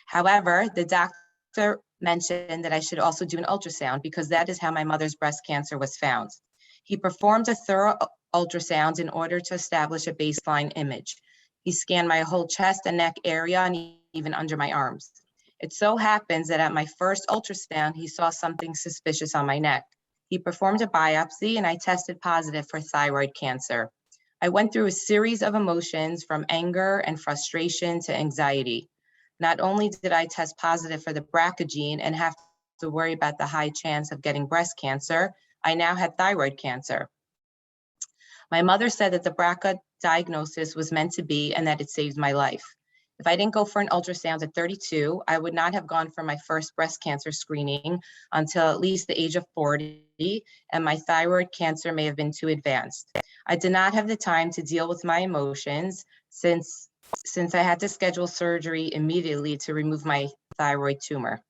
However, the doctor mentioned that I should also do an ultrasound because that is how my mother's breast cancer was found. He performed a thorough ultrasound in order to establish a baseline image. He scanned my whole chest and neck area and even under my arms. It so happens that at my first ultrasound, he saw something suspicious on my neck. He performed a biopsy and I tested positive for thyroid cancer. I went through a series of emotions from anger and frustration to anxiety. Not only did I test positive for the BRCA gene and have to worry about the high chance of getting breast cancer, I now had thyroid cancer. My mother said that the BRCA diagnosis was meant to be and that it saved my life. If I didn't go for an ultrasound at 32, I would not have gone for my first breast cancer screening until at least the age of 40, and my thyroid cancer may have been too advanced. I did not have the time to deal with my emotions since I had to schedule surgery immediately to remove my thyroid tumor.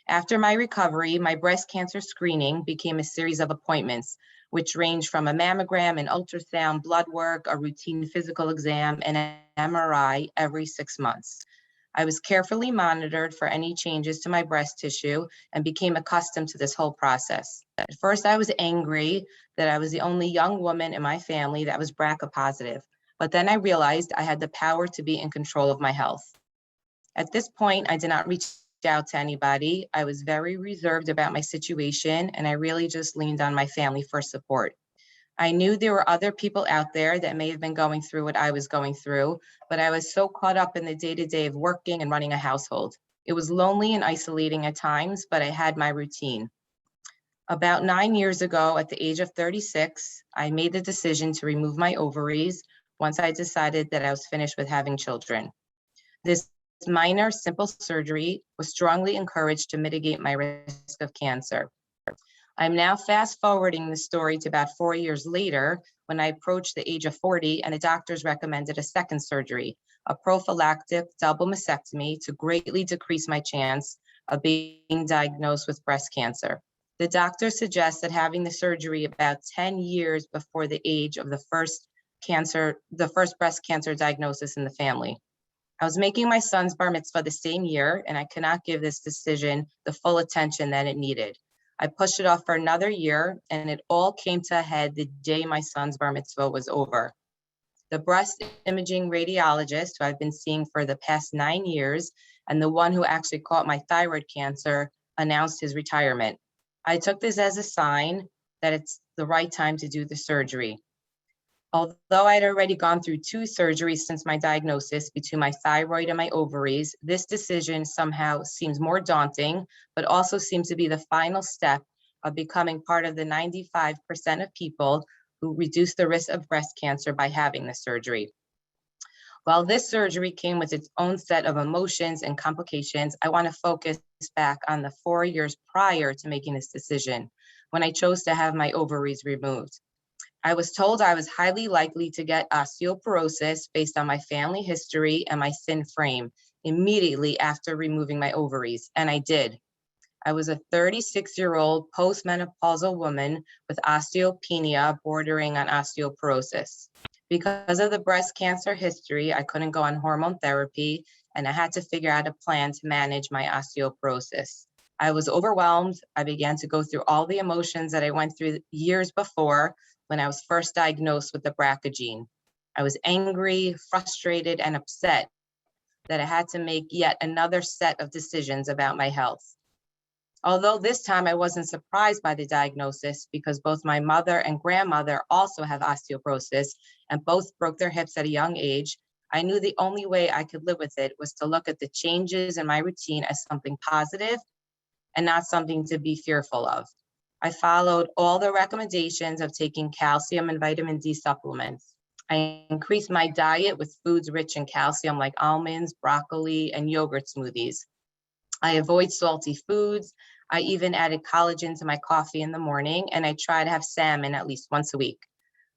After my recovery, my breast cancer screening became a series of appointments, which ranged from a mammogram, an ultrasound, blood work, a routine physical exam, and an MRI every 6 months. I was carefully monitored for any changes to my breast tissue and became accustomed to this whole process. At first, I was angry that I was the only young woman in my family that was BRCA positive, but then I realized I had the power to be in control of my health. At this point, I did not reach out to anybody. I was very reserved about my situation, and I really just leaned on my family for support. I knew there were other people out there that may have been going through what I was going through, but I was so caught up in the day-to-day of working and running a household. It was lonely and isolating at times, but I had my routine. About 9 years ago, at the age of 36, I made the decision to remove my ovaries once I decided that I was finished with having children. This minor, simple surgery was strongly encouraged to mitigate my risk of cancer. I'm now fast forwarding the story to about 4 years later when I approached the age of 40 and the doctors recommended a second surgery, a prophylactic double mastectomy to greatly decrease my chance of being diagnosed with breast cancer. The doctor suggests that having the surgery about 10 years before the age of the first breast cancer diagnosis in the family. I was making my son's bar mitzvah the same year, and I could not give this decision the full attention that it needed. I pushed it off for another year, and it all came to a head the day my son's bar mitzvah was over. The breast imaging radiologist who I've been seeing for the past 9 years, and the one who actually caught my thyroid cancer, announced his retirement. I took this as a sign that it's the right time to do the surgery. Although I'd already gone through 2 surgeries since my diagnosis between my thyroid and my ovaries, this decision somehow seems more daunting, but also seems to be the final step of becoming part of the 95% of people who reduce the risk of breast cancer by having the surgery. While this surgery came with its own set of emotions and complications, I want to focus back on the 4 years prior to making this decision, when I chose to have my ovaries removed. I was told I was highly likely to get osteoporosis based on my family history and my thin frame immediately after removing my ovaries, and I did. I was a 36-year-old postmenopausal woman with osteopenia bordering on osteoporosis. Because of the breast cancer history, I couldn't go on hormone therapy, and I had to figure out a plan to manage my osteoporosis. I was overwhelmed. I began to go through all the emotions that I went through years before when I was first diagnosed with the BRCA gene. I was angry, frustrated, and upset that I had to make yet another set of decisions about my health. Although this time I wasn't surprised by the diagnosis because both my mother and grandmother also have osteoporosis and both broke their hips at a young age, I knew the only way I could live with it was to look at the changes in my routine as something positive and not something to be fearful of. I followed all the recommendations of taking calcium and vitamin D supplements. I increased my diet with foods rich in calcium like almonds, broccoli, and yogurt smoothies. I avoid salty foods. I even added collagen to my coffee in the morning, and I try to have salmon at least once a week.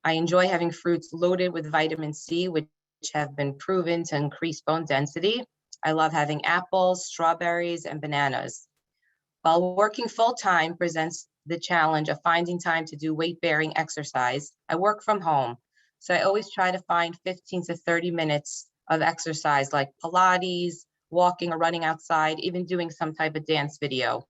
I enjoy having fruits loaded with vitamin C, which have been proven to increase bone density. I love having apples, strawberries, and bananas. While working full-time presents the challenge of finding time to do weight-bearing exercise, I work from home. So I always try to find 15 to 30 minutes of exercise like Pilates, walking or running outside, even doing some type of dance video.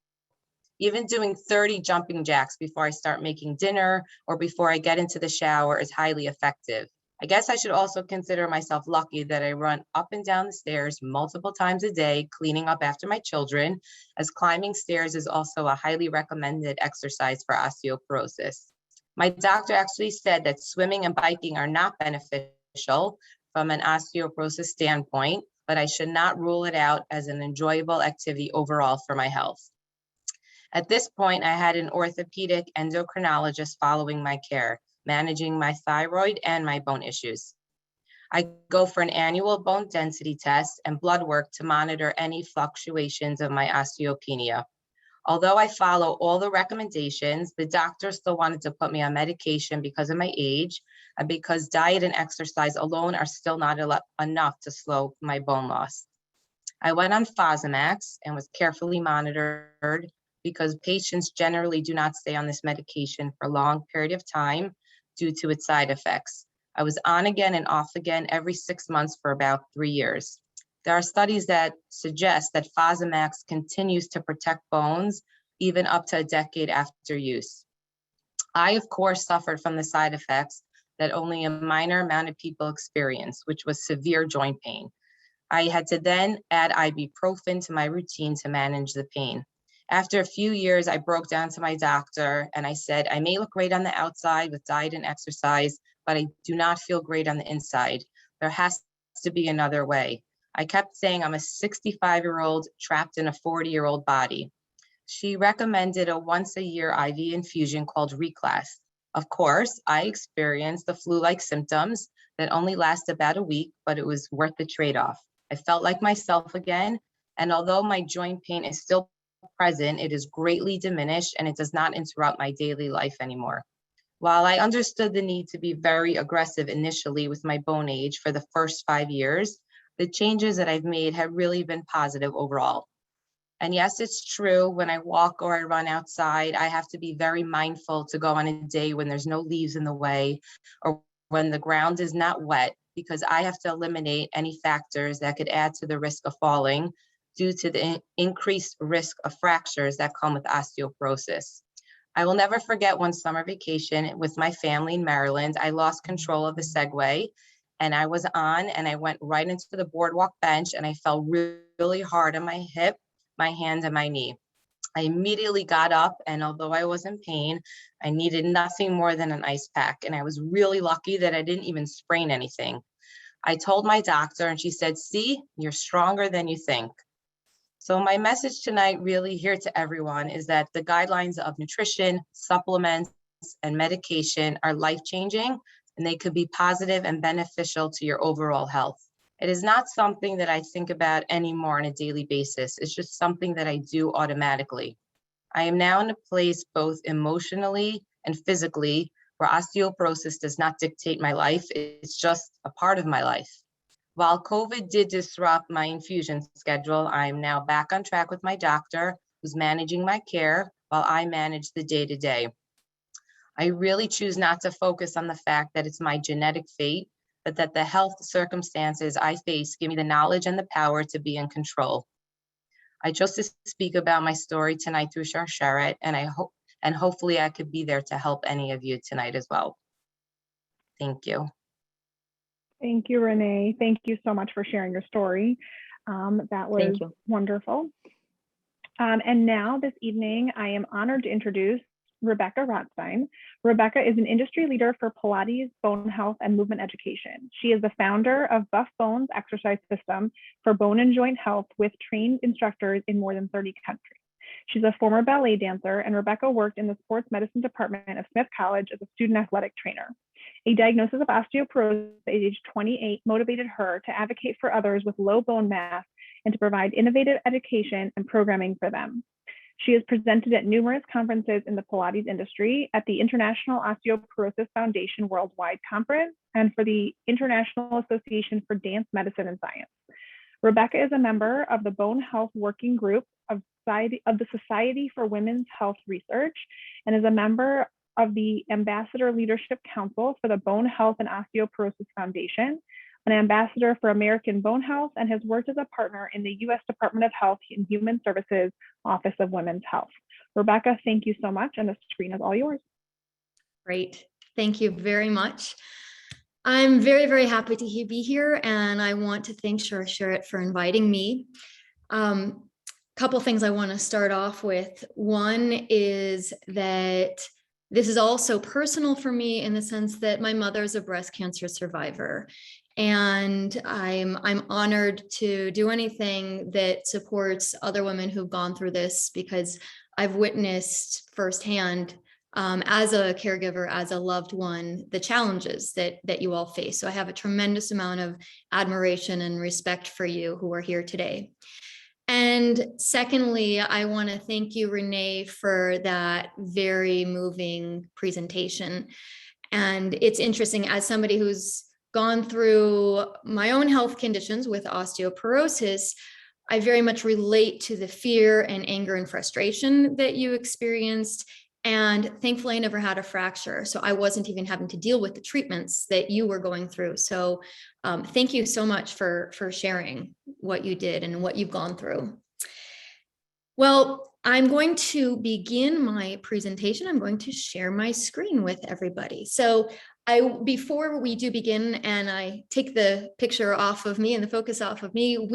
Even doing 30 jumping jacks before I start making dinner or before I get into the shower is highly effective. I guess I should also consider myself lucky that I run up and down the stairs multiple times a day, cleaning up after my children, as climbing stairs is also a highly recommended exercise for osteoporosis. My doctor actually said that swimming and biking are not beneficial from an osteoporosis standpoint, but I should not rule it out as an enjoyable activity overall for my health. At this point, I had an orthopedic endocrinologist following my care, managing my thyroid and my bone issues. I go for an annual bone density test and blood work to monitor any fluctuations of my osteopenia. Although I follow all the recommendations, the doctor still wanted to put me on medication because of my age and because diet and exercise alone are still not enough to slow my bone loss. I went on Fosamax and was carefully monitored because patients generally do not stay on this medication for a long period of time due to its side effects. I was on again and off again every 6 months for about 3 years. There are studies that suggest that Fosamax continues to protect bones even up to a decade after use. I, of course, suffered from the side effects that only a minor amount of people experience, which was severe joint pain. I had to then add ibuprofen to my routine to manage the pain. After a few years, I broke down to my doctor and I said, I may look great on the outside with diet and exercise, but I do not feel great on the inside. There has to be another way. I kept saying I'm a 65-year-old trapped in a 40-year-old body. She recommended a once-a-year IV infusion called Reclass. Of course, I experienced the flu-like symptoms that only last about a week, but it was worth the trade-off. I felt like myself again, and although my joint pain is still present, it is greatly diminished and it does not interrupt my daily life anymore. While I understood the need to be very aggressive initially with my bone age for the first 5 years, the changes that I've made have really been positive overall. And yes, it's true, when I walk or I run outside, I have to be very mindful to go on a day when there's no leaves in the way or when the ground is not wet, because I have to eliminate any factors that could add to the risk of falling due to the increased risk of fractures that come with osteoporosis. I will never forget one summer vacation with my family in Maryland. I lost control of the Segway and I was on and I went right into the boardwalk bench and I fell really hard on my hip, my hand, and my knee. I immediately got up, and although I was in pain, I needed nothing more than an ice pack. And I was really lucky that I didn't even sprain anything. I told my doctor and she said, see, you're stronger than you think. So my message tonight really here to everyone is that the guidelines of nutrition, supplements, and medication are life-changing, and they could be positive and beneficial to your overall health. It is not something that I think about anymore on a daily basis. It's just something that I do automatically. I am now in a place both emotionally and physically where osteoporosis does not dictate my life. It's just a part of my life. While COVID did disrupt my infusion schedule, I am now back on track with my doctor, who's managing my care while I manage the day-to-day. I really choose not to focus on the fact that it's my genetic fate, but that the health circumstances I face give me the knowledge and the power to be in control. I chose to speak about my story tonight through Sharsheret, and hopefully I could be there to help any of you tonight as well. Thank you. Thank you, Renee. Thank you so much for sharing your story. That was wonderful. And now this evening, I am honored to introduce Rebekah Rotstein. Rebekah is an industry leader for Pilates, bone health, and movement education. She is the founder of Buff Bones Exercise System for bone and joint health with trained instructors in more than 30 countries. She's a former ballet dancer, and Rebekah worked in the sports medicine department of Smith College as a student athletic trainer. A diagnosis of osteoporosis at age 28 motivated her to advocate for others with low bone mass and to provide innovative education and programming for them. She has presented at numerous conferences in the Pilates industry, at the International Osteoporosis Foundation Worldwide Conference, and for the International Association for Dance Medicine and Science. Rebekah is a member of the Bone Health Working Group of the Society for Women's Health Research and is a member of the Ambassador Leadership Council for the Bone Health and Osteoporosis Foundation, an ambassador for American Bone Health, and has worked as a partner in the U.S. Department of Health and Human Services Office of Women's Health. Rebekah, thank you so much, and the screen is all yours. Great. Thank you very much. I'm very, very happy to be here, and I want to thank Sharsheret for inviting me. Couple things I want to start off with. One is that this is also personal for me in the sense that my mother is a breast cancer survivor, and I'm honored to do anything that supports other women who've gone through this, because I've witnessed firsthand as a caregiver, as a loved one, the challenges that you all face. So I have a tremendous amount of admiration and respect for you who are here today. And secondly, I want to thank you, Renee, for that very moving presentation. And it's interesting, as somebody who's gone through my own health conditions with osteoporosis, I very much relate to the fear and anger and frustration that you experienced. And thankfully, I never had a fracture, so I wasn't even having to deal with the treatments that you were going through. So thank you so much for sharing what you did and what you've gone through. Well, I'm going to begin my presentation. I'm going to share my screen with everybody. So before we do begin and I take the picture off of me and the focus off of me, I'm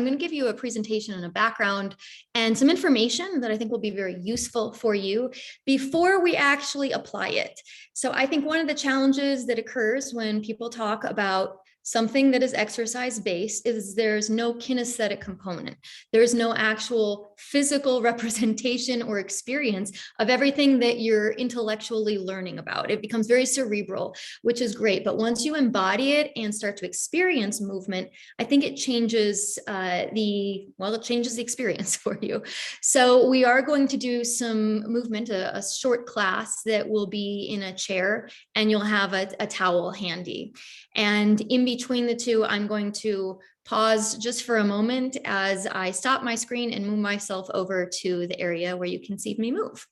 going to give you a presentation and a background and some information that I think will be very useful for you before we actually apply it. So I think one of the challenges that occurs when people talk about something that is exercise-based is there's no kinesthetic component. There's no actual physical representation or experience of everything that you're intellectually learning about. It becomes very cerebral, which is great. But once you embody it and start to experience movement, I think it changes it changes the experience for you. So we are going to do some movement, a short class that will be in a chair, and you'll have a towel handy. And in between the two, I'm going to pause just for a moment as I stop my screen and move myself over to the area where you can see me move.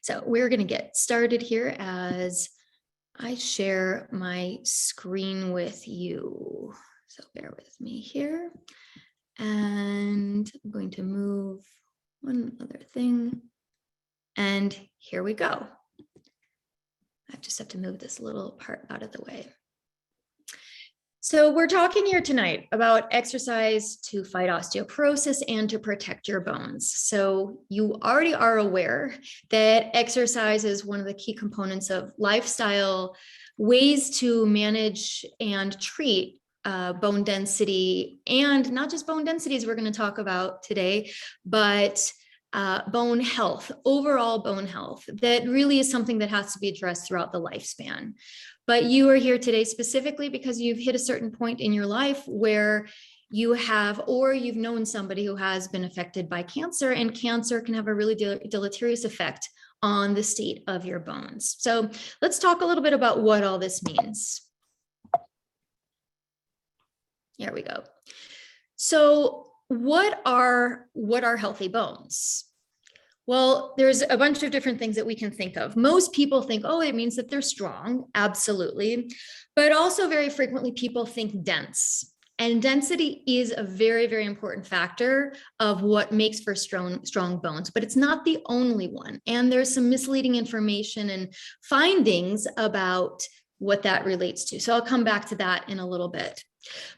So we're going to get started here as I share my screen with you. So bear with me here. And I'm going to move one other thing. And here we go. I just have to move this little part out of the way. So we're talking here tonight about exercise to fight osteoporosis and to protect your bones. So you already are aware that exercise is one of the key components of lifestyle ways to manage and treat bone density, and not just bone density as we're going to talk about today, but bone health, overall bone health. That really is something that has to be addressed throughout the lifespan. But you are here today specifically because you've hit a certain point in your life where you have, or you've known somebody who has been affected by cancer, and cancer can have a really deleterious effect on the state of your bones. So let's talk a little bit about what all this means. Here we go. So what are healthy bones? Well, there's a bunch of different things that we can think of. Most people think, oh, it means that they're strong. Absolutely. But also very frequently people think dense. And density is a very, very important factor of what makes for strong bones, but it's not the only one. And there's some misleading information and findings about what that relates to. So I'll come back to that in a little bit.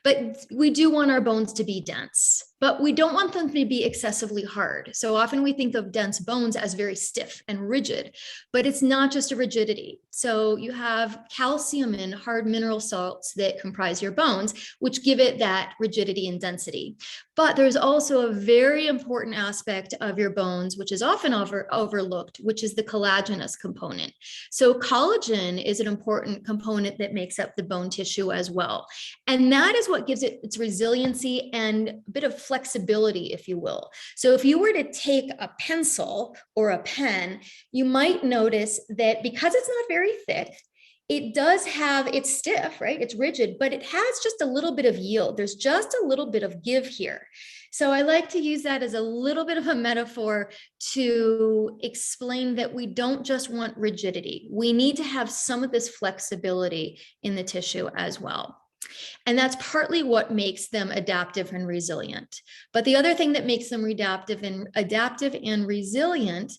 But we do want our bones to be dense, but we don't want them to be excessively hard. So often we think of dense bones as very stiff and rigid, but it's not just a rigidity. So you have calcium and hard mineral salts that comprise your bones, which give it that rigidity and density. But there's also a very important aspect of your bones, which is often overlooked, which is the collagenous component. So collagen is an important component that makes up the bone tissue as well. And that is what gives it its resiliency and a bit of flexibility, if you will. So if you were to take a pencil or a pen, you might notice that because it's not very thick, it does have, it's stiff, right? It's rigid, but it has just a little bit of yield. There's just a little bit of give here. So I like to use that as a little bit of a metaphor to explain that we don't just want rigidity. We need to have some of this flexibility in the tissue as well. And that's partly what makes them adaptive and resilient. But the other thing that makes them adaptive and resilient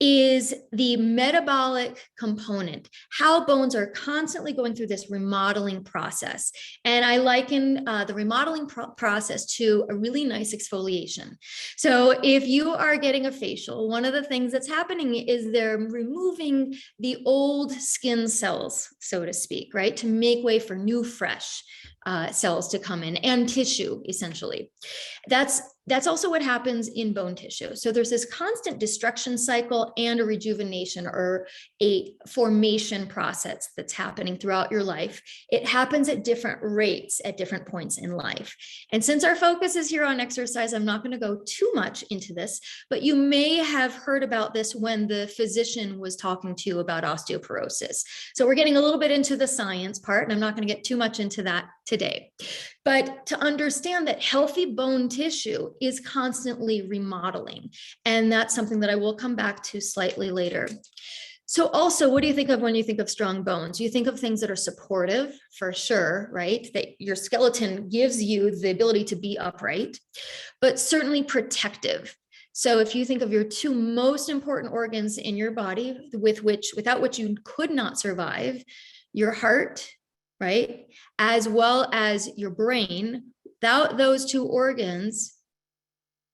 is the metabolic component, how bones are constantly going through this remodeling process. And I liken the remodeling process to a really nice exfoliation. So if you are getting a facial, one of the things that's happening is they're removing the old skin cells, so to speak, right? To make way for new, fresh cells to come in, and tissue, essentially. That's also what happens in bone tissue. So there's this constant destruction cycle and a rejuvenation or a formation process that's happening throughout your life. It happens at different rates at different points in life. And since our focus is here on exercise, I'm not going to go too much into this, but you may have heard about this when the physician was talking to you about osteoporosis. So we're getting a little bit into the science part, and I'm not going to get too much into that today. But to understand that healthy bone tissue is constantly remodeling. And that's something that I will come back to slightly later. So also, what do you think of when you think of strong bones? You think of things that are supportive, for sure, right? That your skeleton gives you the ability to be upright, but certainly protective. So if you think of your two most important organs in your body, without which you could not survive, your heart, right? As well as your brain, without those two organs,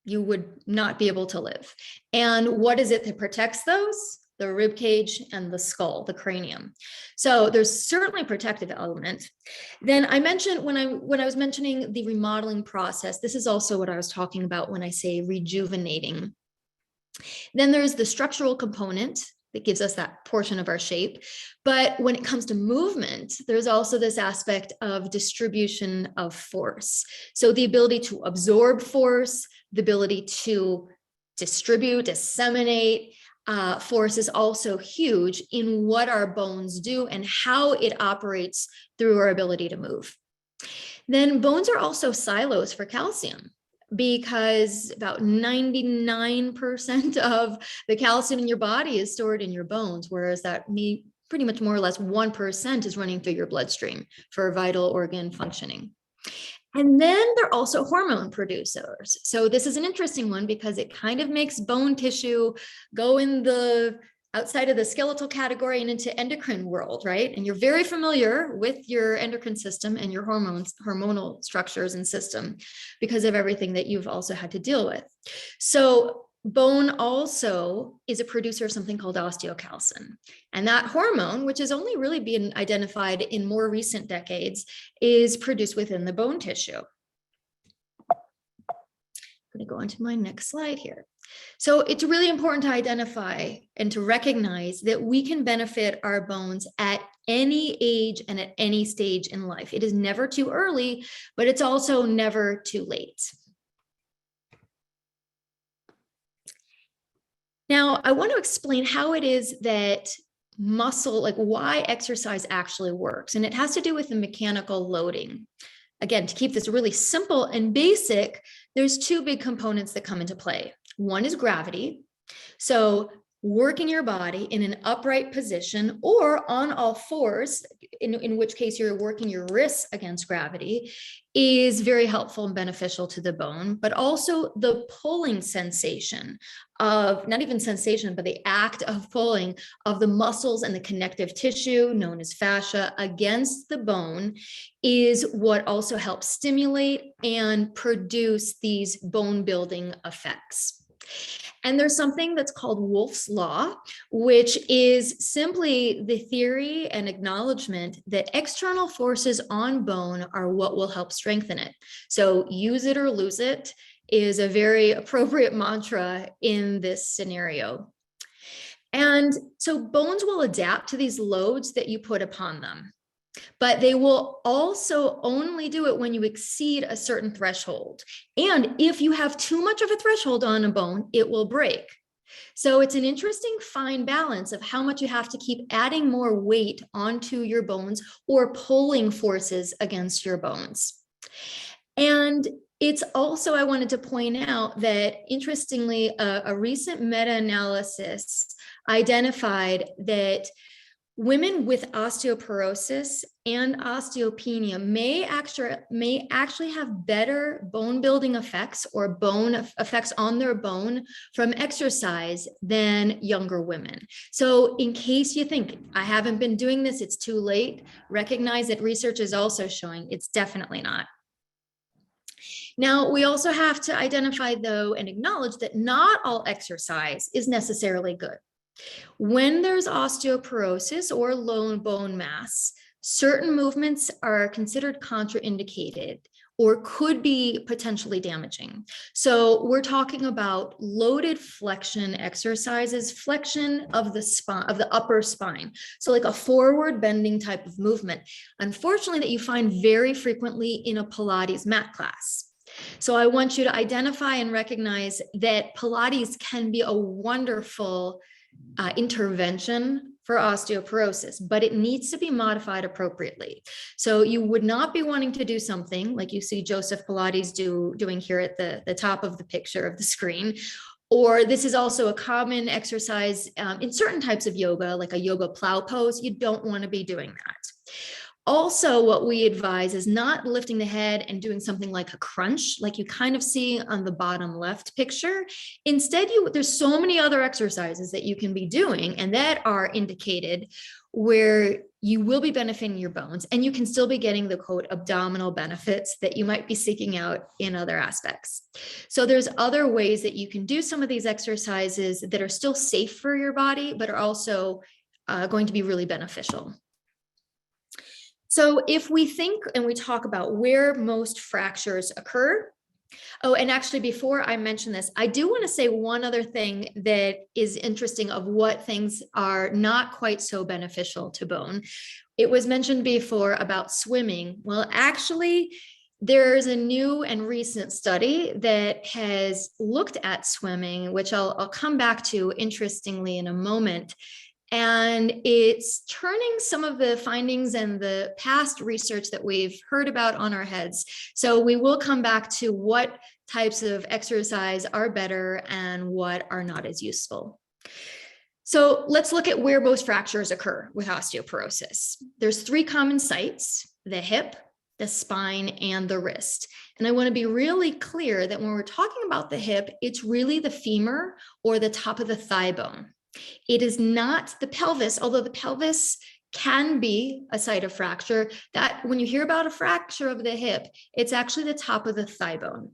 you would not be able to live. And what is it that protects those? The rib cage and the skull, the cranium. So there's certainly a protective element. Then I mentioned when I was mentioning the remodeling process, this is also what I was talking about when I say rejuvenating. Then there's the structural component that gives us that portion of our shape. But when it comes to movement, there's also this aspect of distribution of force. So the ability to absorb force, the ability to distribute, disseminate force is also huge in what our bones do and how it operates through our ability to move. Then bones are also silos for calcium, because about 99% of the calcium in your body is stored in your bones, whereas that pretty much more or less 1% is running through your bloodstream for vital organ functioning. And then they're also hormone producers. So this is an interesting one because it kind of makes bone tissue go in the outside of the skeletal category and into endocrine world, right? And you're very familiar with your endocrine system and your hormonal structures and system because of everything that you've also had to deal with. So bone also is a producer of something called osteocalcin. And that hormone, which has only really been identified in more recent decades, is produced within the bone tissue. I'm going to go on to my next slide here. So it's really important to identify and to recognize that we can benefit our bones at any age and at any stage in life. It is never too early, but it's also never too late. Now, I want to explain how it is that muscle, like why exercise actually works. And it has to do with the mechanical loading. Again, to keep this really simple and basic, there's two big components that come into play. One is gravity. So working your body in an upright position or on all fours, in which case you're working your wrists against gravity, is very helpful and beneficial to the bone, but also the pulling sensation of, not even sensation, but the act of pulling of the muscles and the connective tissue known as fascia against the bone is what also helps stimulate and produce these bone building effects. And there's something that's called Wolff's Law, which is simply the theory and acknowledgement that external forces on bone are what will help strengthen it. So use it or lose it is a very appropriate mantra in this scenario. And so bones will adapt to these loads that you put upon them, but they will also only do it when you exceed a certain threshold. And if you have too much of a threshold on a bone, it will break. So it's an interesting fine balance of how much you have to keep adding more weight onto your bones or pulling forces against your bones. And it's also, I wanted to point out that interestingly, a recent meta-analysis identified that Women with osteoporosis and osteopenia may actually have better bone building effects or bone effects on their bone from exercise than younger women. So in case you think, I haven't been doing this, it's too late, recognize that research is also showing it's definitely not. Now, we also have to identify, though, and acknowledge that not all exercise is necessarily good. When there's osteoporosis or low bone mass, certain movements are considered contraindicated or could be potentially damaging. So we're talking about loaded flexion exercises, flexion of the spine, of the upper spine. So like a forward bending type of movement, unfortunately, that you find very frequently in a Pilates mat class. So I want you to identify and recognize that Pilates can be a wonderful intervention for osteoporosis, but it needs to be modified appropriately. So you would not be wanting to do something like you see Joseph Pilates doing here at the top of the picture of the screen. Or this is also a common exercise in certain types of yoga, like a yoga plow pose. You don't want to be doing that. Also, what we advise is not lifting the head and doing something like a crunch, like you kind of see on the bottom left picture. Instead, there's so many other exercises that you can be doing and that are indicated where you will be benefiting your bones and you can still be getting the quote abdominal benefits that you might be seeking out in other aspects. So there's other ways that you can do some of these exercises that are still safe for your body, but are also going to be really beneficial. So if we think and we talk about where most fractures occur, oh, and actually before I mention this, I do want to say one other thing that is interesting of what things are not quite so beneficial to bone. It was mentioned before about swimming. Well, actually, there's a new and recent study that has looked at swimming, which I'll come back to interestingly in a moment. And it's turning some of the findings and the past research that we've heard about on our heads. So we will come back to what types of exercise are better and what are not as useful. So let's look at where most fractures occur with osteoporosis. There's 3 common sites: the hip, the spine, and the wrist. And I want to be really clear that when we're talking about the hip, it's really the femur or the top of the thigh bone. It is not the pelvis, although the pelvis can be a site of fracture. That when you hear about a fracture of the hip, it's actually the top of the thigh bone.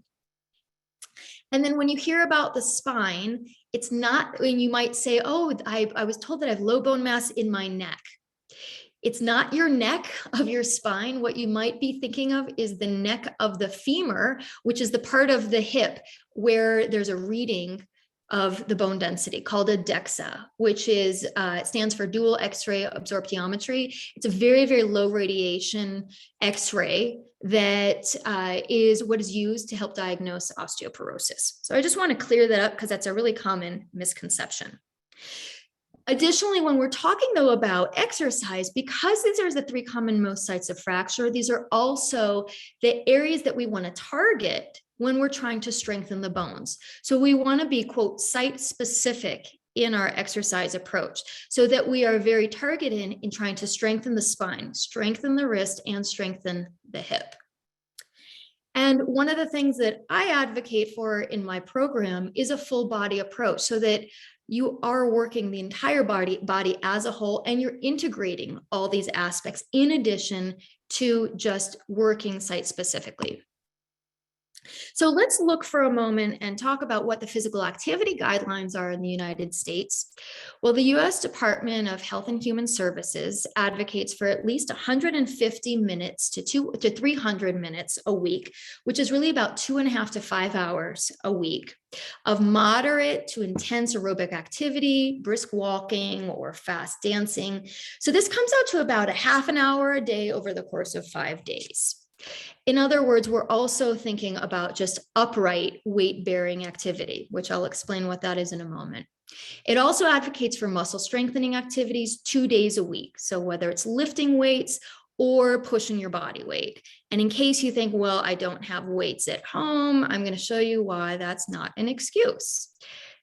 And then when you hear about the spine, it's not, when you might say, oh, I was told that I have low bone mass in my neck. It's not your neck of your spine. What you might be thinking of is the neck of the femur, which is the part of the hip where there's a reading of the bone density called a DEXA, which is stands for dual X-ray absorptiometry. It's a very, very low radiation X-ray that is what is used to help diagnose osteoporosis. So I just want to clear that up because that's a really common misconception. Additionally, when we're talking though about exercise, because these are the 3 common most sites of fracture, these are also the areas that we want to target when we're trying to strengthen the bones. So we want to be, quote, site specific in our exercise approach so that we are very targeted in trying to strengthen the spine, strengthen the wrist, and strengthen the hip. And one of the things that I advocate for in my program is a full body approach so that you are working the entire body as a whole, and you're integrating all these aspects in addition to just working site specifically. So let's look for a moment and talk about what the physical activity guidelines are in the United States. Well, the U.S. Department of Health and Human Services advocates for at least 150 minutes to 300 minutes a week, which is really about 2.5 to 5 hours a week of moderate to intense aerobic activity, brisk walking, or fast dancing. So this comes out to about a half an hour a day over the course of 5 days. In other words, we're also thinking about just upright weight-bearing activity, which I'll explain what that is in a moment. It also advocates for muscle strengthening activities 2 days a week. So whether it's lifting weights or pushing your body weight. And in case you think, well, I don't have weights at home, I'm going to show you why that's not an excuse.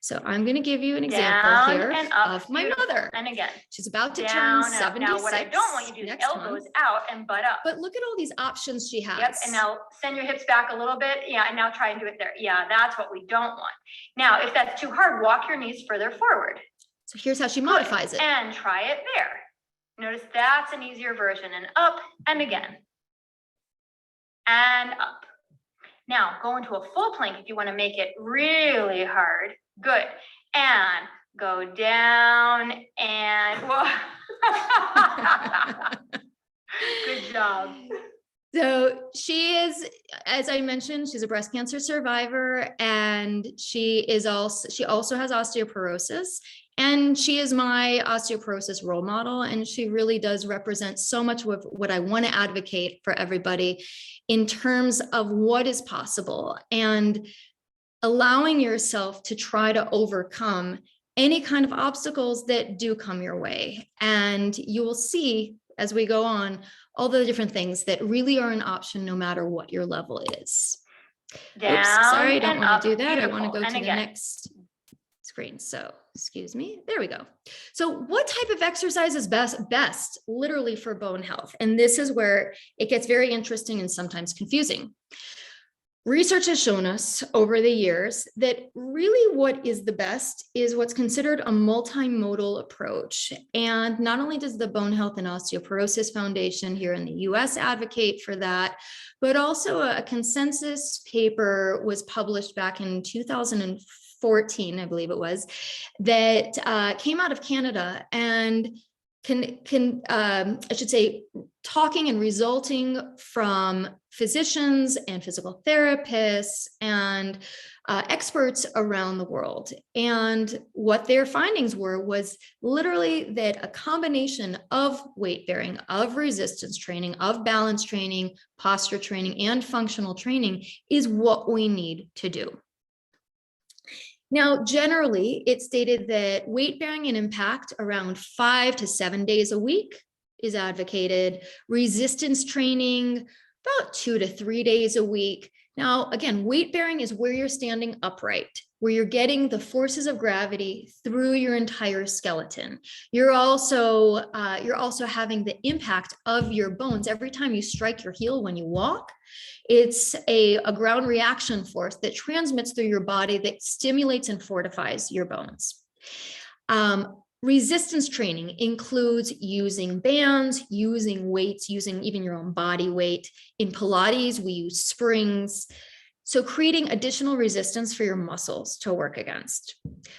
So I'm going to give you an example Down here and up, of my beautiful. mother. And again, She's about to down turn and up. 76 Now, what I don't want you to do is next elbows month. out and butt up. But look at all these options she has. Yep, and now send your hips back a little bit. Yeah, and now try and do it there. Yeah, that's what we don't want. Now, if that's too hard, walk your knees further forward. So here's how she modifies it. And try it there. Notice that's an easier version. And up and again. And up. Now, go into a full plank if you want to make it really hard. Good. And go down and whoa. Good job. So she is, as I mentioned, she's a breast cancer survivor, and she also has osteoporosis, and she is my osteoporosis role model. And she really does represent so much of what I want to advocate for everybody in terms of what is possible and allowing yourself to try to overcome any kind of obstacles that do come your way. And you will see as we go on all the different things that really are an option no matter what your level is. Down. Oops, sorry, I don't want to do that. Beautiful. I want to go and to again. the next screen. So excuse me, there we go. So what type of exercise is best literally for bone health? And this is where it gets very interesting and sometimes confusing. Research has shown us over the years that really what is the best is what's considered a multimodal approach. And not only does the Bone Health and Osteoporosis Foundation here in the US advocate for that, but also a consensus paper was published back in 2014, I believe it was, that came out of Canada and I should say, talking and resulting from physicians and physical therapists and experts around the world. And what their findings was literally that a combination of weight bearing, of resistance training, of balance training, posture training, and functional training is what we need to do. Now, generally, it's stated that weight bearing and impact around 5 to 7 days a week is advocated. Resistance training, about 2 to 3 days a week. Now, again, weight bearing is where you're standing upright, where you're getting the forces of gravity through your entire skeleton. You're also having the impact of your bones every time you strike your heel when you walk. It's a ground reaction force that transmits through your body that stimulates and fortifies your bones. Resistance training includes using bands, using weights, using even your own body weight. In Pilates, we use springs. So creating additional resistance for your muscles to work against.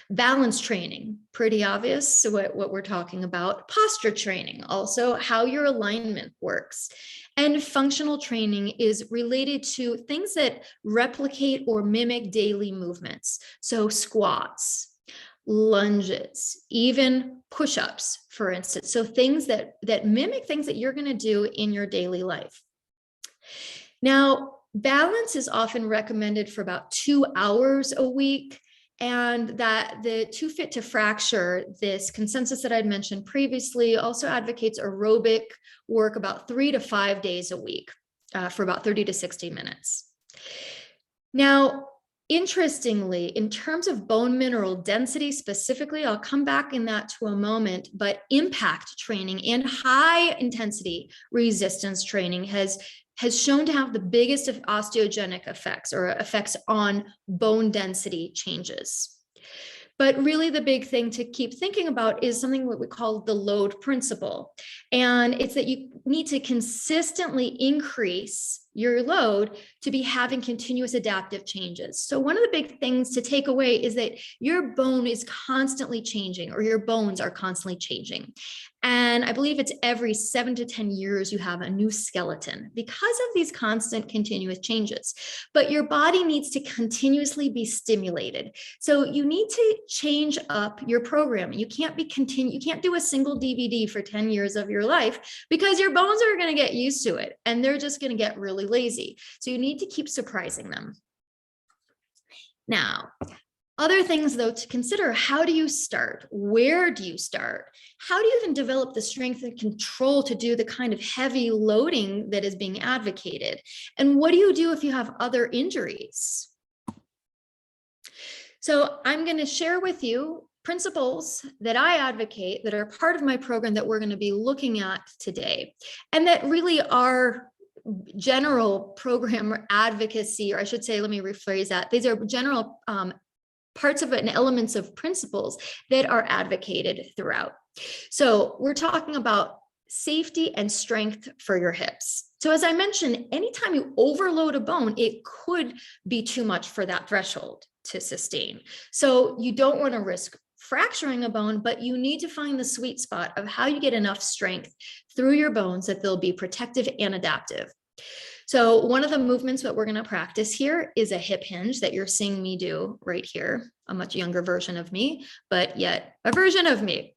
Balance training, pretty obvious what we're talking about. Posture training, also how your alignment works. And functional training is related to things that replicate or mimic daily movements. So squats, lunges, even push-ups, for instance. So things that mimic things that you're going to do in your daily life. Now, balance is often recommended for about 2 hours a week, and that the Too Fit to Fracture, this consensus that I'd mentioned previously, also advocates aerobic work about 3 to 5 days a week for about 30 to 60 minutes. Now, interestingly, in terms of bone mineral density specifically, I'll come back in that to a moment, but impact training and high intensity resistance training has shown to have the biggest of osteogenic effects or effects on bone density changes. But really the big thing to keep thinking about is something what we call the load principle. And it's that you need to consistently increase your load to be having continuous adaptive changes. So one of the big things to take away is that your bone is constantly changing, or your bones are constantly changing. And I believe it's every 7 to 10 years you have a new skeleton because of these constant continuous changes. But your body needs to continuously be stimulated. So you need to change up your programming. You can't do a single DVD for 10 years of your life because your bones are going to get used to it and they're just going to get really lazy. So you need to keep surprising them. Now, other things though to consider: how do you start? Where do you start? How do you even develop the strength and control to do the kind of heavy loading that is being advocated? And what do you do if you have other injuries? So I'm going to share with you principles that I advocate that are part of my program that we're going to be looking at today, and that really are general program advocacy, or I should say, let me rephrase that. These are general parts of it and elements of principles that are advocated throughout. So we're talking about safety and strength for your hips. So as I mentioned, anytime you overload a bone, it could be too much for that threshold to sustain. So you don't want to risk fracturing a bone, but you need to find the sweet spot of how you get enough strength through your bones that they'll be protective and adaptive. So one of the movements that we're going to practice here is a hip hinge that you're seeing me do right here, a much younger version of me, but yet a version of me.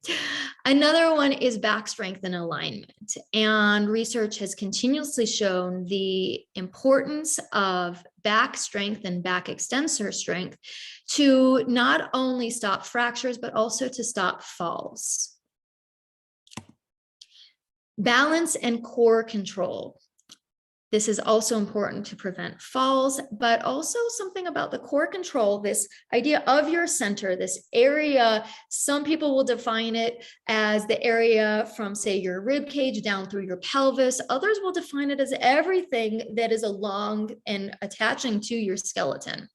Another one is back strength and alignment. And research has continuously shown the importance of back strength and back extensor strength to not only stop fractures, but also to stop falls. Balance and core control. This is also important to prevent falls, but also something about the core control, this idea of your center, this area. Some people will define it as the area from, say, your rib cage down through your pelvis. Others will define it as everything that is along and attaching to your skeleton.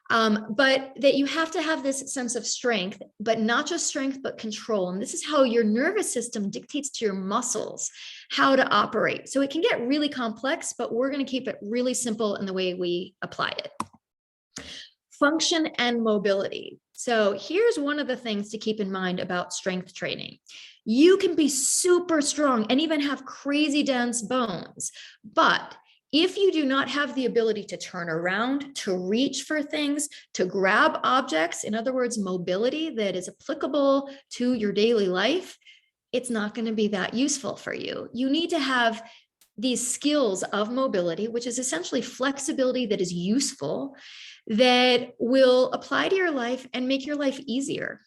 But that you have to have this sense of strength, but not just strength, but control. And this is how your nervous system dictates to your muscles how to operate. So it can get really complex, but we're going to keep it really simple in the way we apply it. Function and mobility. So here's one of the things to keep in mind about strength training. You can be super strong and even have crazy dense bones, but if you do not have the ability to turn around, to reach for things, to grab objects, in other words, mobility that is applicable to your daily life, it's not going to be that useful for you. You need to have these skills of mobility, which is essentially flexibility that is useful, that will apply to your life and make your life easier.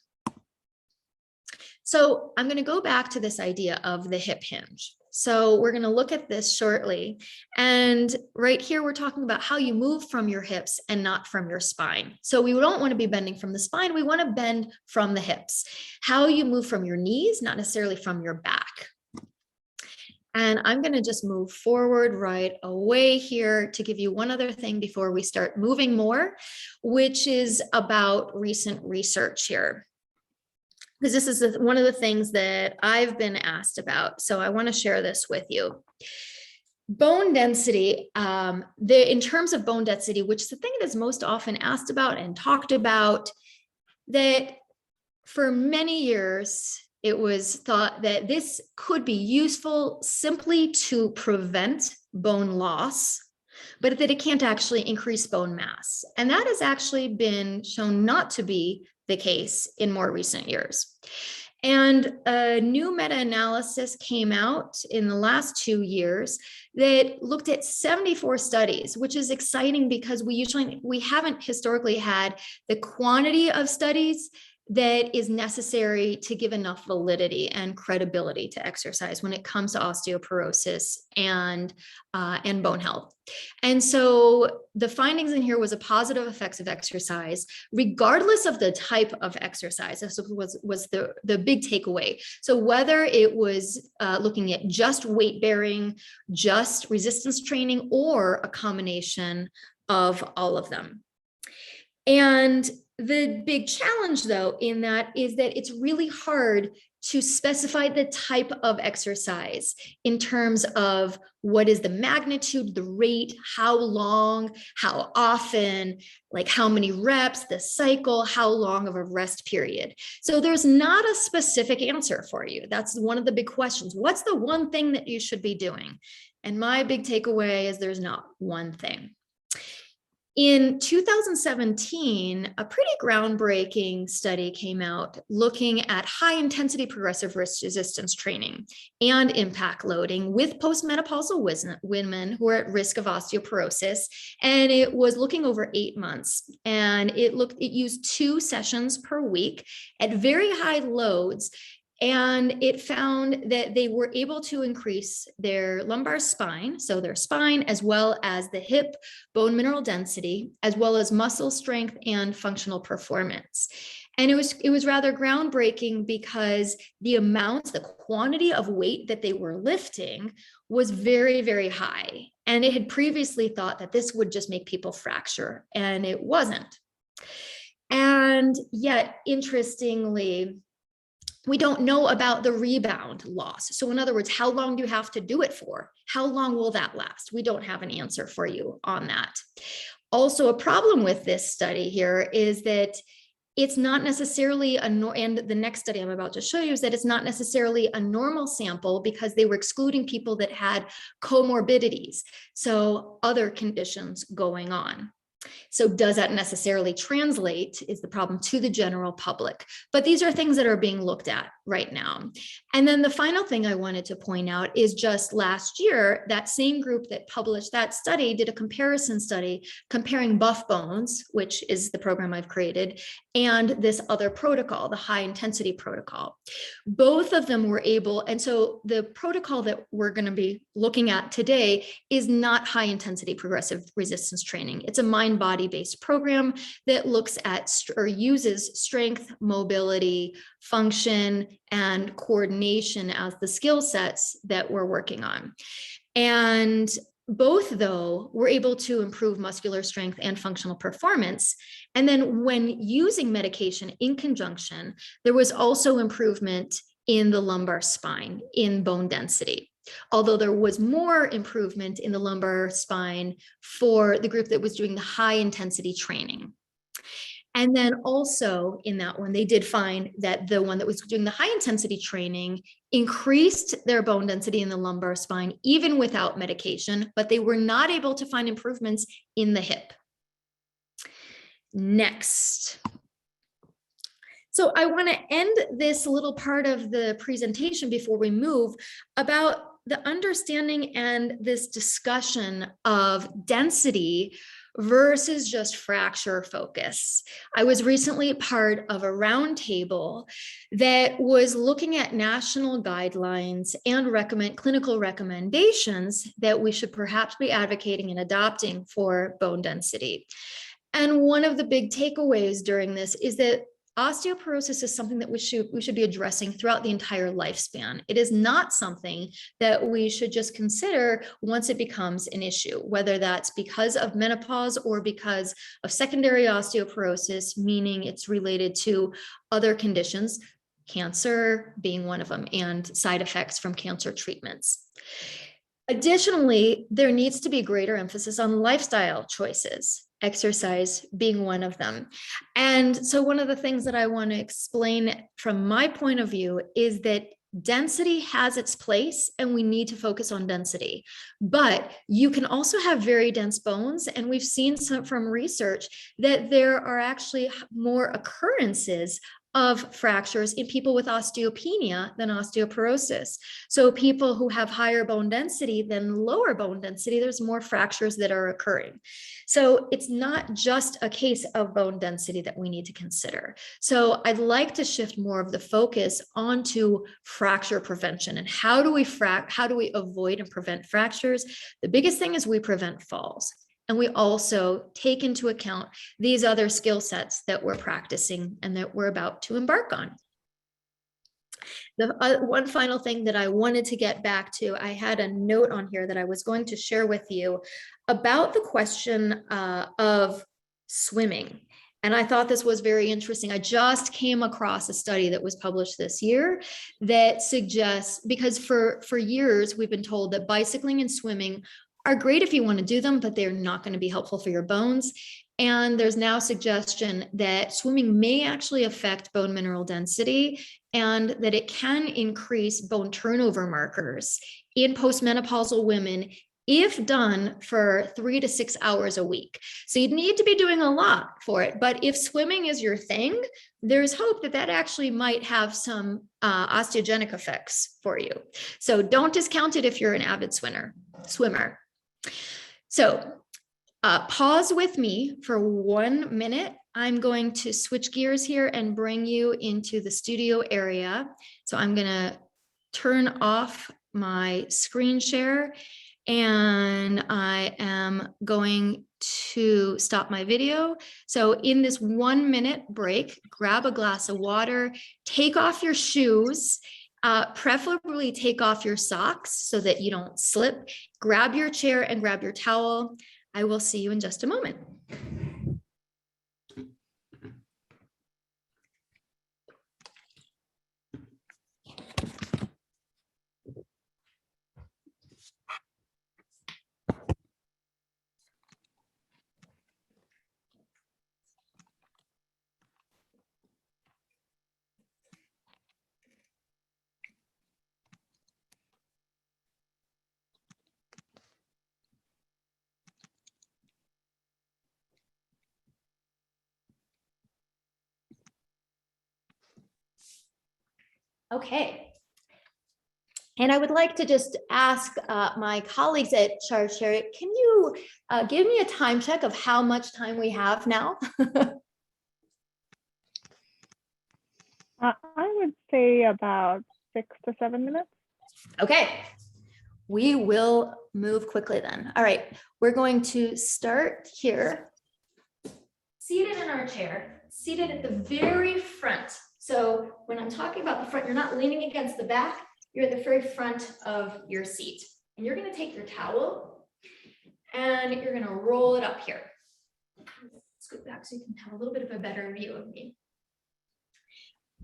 So I'm going to go back to this idea of the hip hinge. So we're going to look at this shortly. And right here, we're talking about how you move from your hips and not from your spine. So we don't want to be bending from the spine. We want to bend from the hips. How you move from your knees, not necessarily from your back. And I'm going to just move forward right away here to give you one other thing before we start moving more, which is about recent research here. Because this is one of the things that I've been asked about. So I want to share this with you. Bone density, in terms of bone density, which is the thing that's most often asked about and talked about, that for many years, it was thought that this could be useful simply to prevent bone loss, but that it can't actually increase bone mass. And that has actually been shown not to be the case in more recent years. And a new meta-analysis came out in the last 2 years that looked at 74 studies, which is exciting because we haven't historically had the quantity of studies that is necessary to give enough validity and credibility to exercise when it comes to osteoporosis and bone health. And so the findings in here was a positive effects of exercise, regardless of the type of exercise. This was the big takeaway. So whether it was looking at just weight bearing, just resistance training, or a combination of all of them. And the big challenge, though, in that is that it's really hard to specify the type of exercise in terms of what is the magnitude, the rate, how long, how often, like how many reps, the cycle, how long of a rest period. So there's not a specific answer for you. That's one of the big questions. What's the one thing that you should be doing? And my big takeaway is there's not one thing. In 2017, a pretty groundbreaking study came out looking at high-intensity progressive resistance training and impact loading with postmenopausal women who are at risk of osteoporosis. And it was looking over 8 months. And it used 2 sessions per week at very high loads And it found that they were able to increase their lumbar spine, so their spine, as well as the hip bone mineral density, as well as muscle strength and functional performance. And it was rather groundbreaking because the quantity of weight that they were lifting was very, very high. And it had previously thought that this would just make people fracture, and it wasn't. And yet, interestingly, we don't know about the rebound loss. So in other words, how long do you have to do it for? How long will that last? We don't have an answer for you on that. Also, a problem with this study here is that it's not necessarily and the next study I'm about to show you is that it's not necessarily a normal sample because they were excluding people that had comorbidities, so other conditions going on. So does that necessarily translate, is the problem, to the general public? But these are things that are being looked at right now. And then the final thing I wanted to point out is just last year, that same group that published that study did a comparison study comparing buff bones, which is the program I've created, and this other protocol, the high intensity protocol. Both of them were able, and so the protocol that we're going to be looking at today is not high intensity progressive resistance training. It's a mind-body based program that looks at or uses strength, mobility, function, and coordination as the skill sets that we're working on. And both, though, were able to improve muscular strength and functional performance. And then when using medication in conjunction, there was also improvement in the lumbar spine, in bone density. Although there was more improvement in the lumbar spine for the group that was doing the high intensity training. And then also in that one, they did find that the one that was doing the high intensity training increased their bone density in the lumbar spine, even without medication, but they were not able to find improvements in the hip. Next. So I want to end this little part of the presentation before we move about the understanding and this discussion of density versus just fracture focus. I was recently part of a roundtable that was looking at national guidelines and clinical recommendations that we should perhaps be advocating and adopting for bone density. And one of the big takeaways during this is that osteoporosis is something that we should be addressing throughout the entire lifespan. It is not something that we should just consider once it becomes an issue, whether that's because of menopause or because of secondary osteoporosis, meaning it's related to other conditions, cancer being one of them, and side effects from cancer treatments. Additionally, there needs to be greater emphasis on lifestyle choices, exercise being one of them. And so one of the things that I want to explain from my point of view is that density has its place and we need to focus on density. But you can also have very dense bones. And we've seen from research that there are actually more occurrences of fractures in people with osteopenia than osteoporosis. So people who have higher bone density than lower bone density, there's more fractures that are occurring. So it's not just a case of bone density that we need to consider. So I'd like to shift more of the focus onto fracture prevention and how do we avoid and prevent fractures? The biggest thing is we prevent falls. And we also take into account these other skill sets that we're practicing and that we're about to embark on. The one final thing that I wanted to get back to, I had a note on here that I was going to share with you about the question of swimming. And I thought this was very interesting. I just came across a study that was published this year that suggests, because for years we've been told that bicycling and swimming are great if you want to do them, but they're not going to be helpful for your bones. And there's now suggestion that swimming may actually affect bone mineral density and that it can increase bone turnover markers in postmenopausal women if done for 3 to 6 hours a week. So you'd need to be doing a lot for it. But if swimming is your thing, there's hope that that actually might have some osteogenic effects for you. So don't discount it if you're an avid swimmer. So Pause with me for 1 minute. I'm going to switch gears here and bring you into the studio area. So I'm going to turn off my screen share, and I am going to stop my video. So in this 1 minute break, grab a glass of water, take off your shoes, preferably take off your socks so that you don't slip. Grab your chair and grab your towel. I will see you in just a moment. Okay. And I would like to just ask my colleagues at Sharsheret, can you give me a time check of how much time we have now? I would say about 6 to 7 minutes. Okay, we will move quickly then. All right, we're going to start here. Seated in our chair, seated at the very front. So when I'm talking about the front, you're not leaning against the back, you're at the very front of your seat. And you're gonna take your towel and you're gonna roll it up here. Scoot back so you can have a little bit of a better view of me.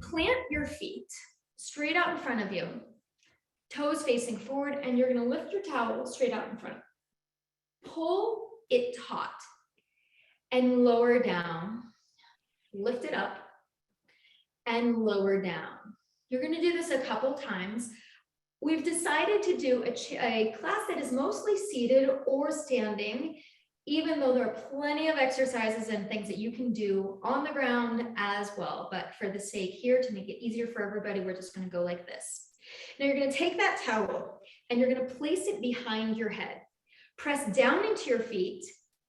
Plant your feet straight out in front of you, toes facing forward, and you're gonna lift your towel straight out in front. Pull it taut and lower down, lift it up and lower down. You're gonna do this a couple times. We've decided to do a class that is mostly seated or standing, even though there are plenty of exercises and things that you can do on the ground as well. But for the sake here, to make it easier for everybody, we're just gonna go like this. Now you're gonna take that towel and you're gonna place it behind your head. Press down into your feet,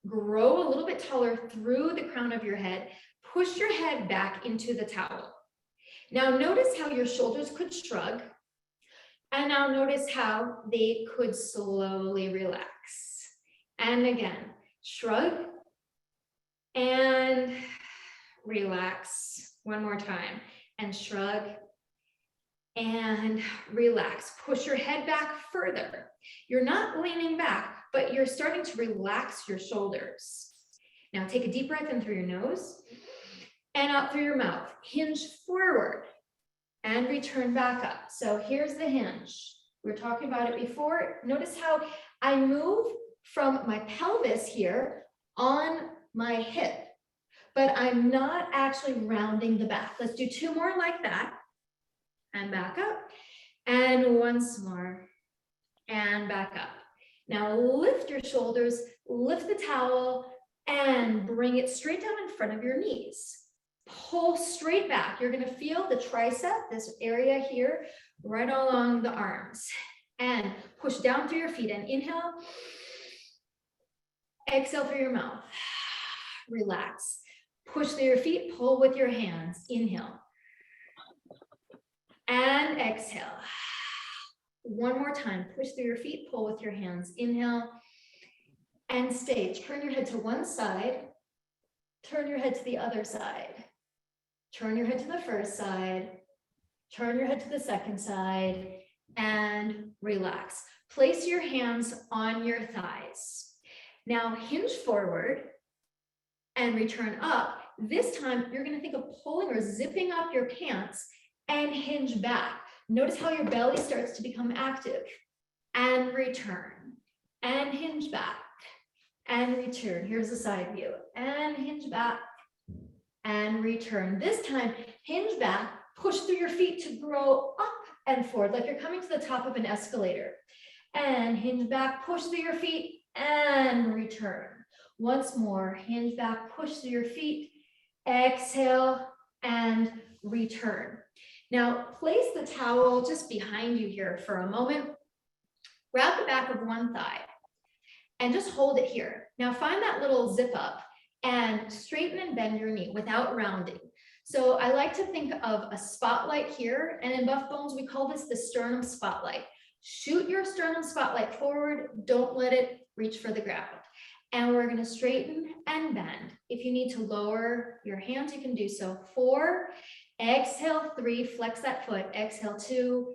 grow a little bit taller through the crown of your head, push your head back into the towel. Now notice how your shoulders could shrug, and now notice how they could slowly relax. And again, shrug and relax. One more time, and shrug and relax. Push your head back further. You're not leaning back, but you're starting to relax your shoulders. Now take a deep breath in through your nose and out through your mouth. Hinge forward and return back up. So here's the hinge. We were talking about it before. Notice how I move from my pelvis here on my hip, but I'm not actually rounding the back. Let's do 2 more like that. And back up. And once more. And back up. Now lift your shoulders, lift the towel, and bring it straight down in front of your knees. Pull straight back. You're gonna feel the tricep, this area here, right along the arms. And push down through your feet and inhale. Exhale through your mouth. Relax. Push through your feet, pull with your hands. Inhale. And exhale. One more time. Push through your feet, pull with your hands. Inhale. And stay. Turn your head to one side. Turn your head to the other side. Turn your head to the first side, turn your head to the second side, and relax. Place your hands on your thighs. Now hinge forward and return up. This time, you're gonna think of pulling or zipping up your pants and hinge back. Notice how your belly starts to become active. And return, and hinge back, and return. Here's the side view, and hinge back, and return. This time, hinge back, push through your feet to grow up and forward, like you're coming to the top of an escalator. And hinge back, push through your feet, and return. Once more, hinge back, push through your feet, exhale, and return. Now, place the towel just behind you here for a moment. Grab the back of one thigh, and just hold it here. Now find that little zip up and straighten and bend your knee without rounding. So I like to think of a spotlight here, and in Buff Bones, we call this the sternum spotlight. Shoot your sternum spotlight forward, don't let it reach for the ground. And we're gonna straighten and bend. If you need to lower your hands, you can do so. 4, exhale 3, flex that foot, exhale 2,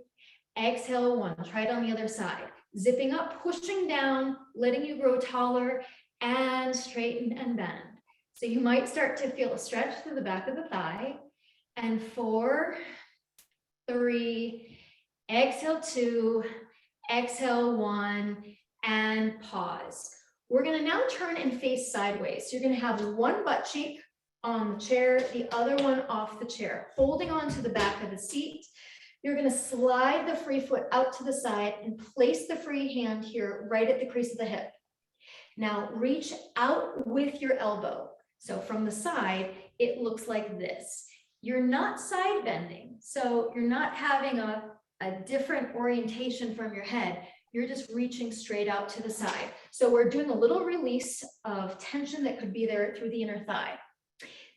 exhale 1, try it on the other side. Zipping up, pushing down, letting you grow taller, and straighten and bend. So you might start to feel a stretch through the back of the thigh. And 4, 3, exhale 2, exhale 1, and pause. We're gonna now turn and face sideways. So you're gonna have one butt cheek on the chair, the other one off the chair, holding on to the back of the seat. You're gonna slide the free foot out to the side and place the free hand here right at the crease of the hip. Now reach out with your elbow. So from the side, it looks like this. You're not side bending, so you're not having a different orientation from your head. You're just reaching straight out to the side. So we're doing a little release of tension that could be there through the inner thigh.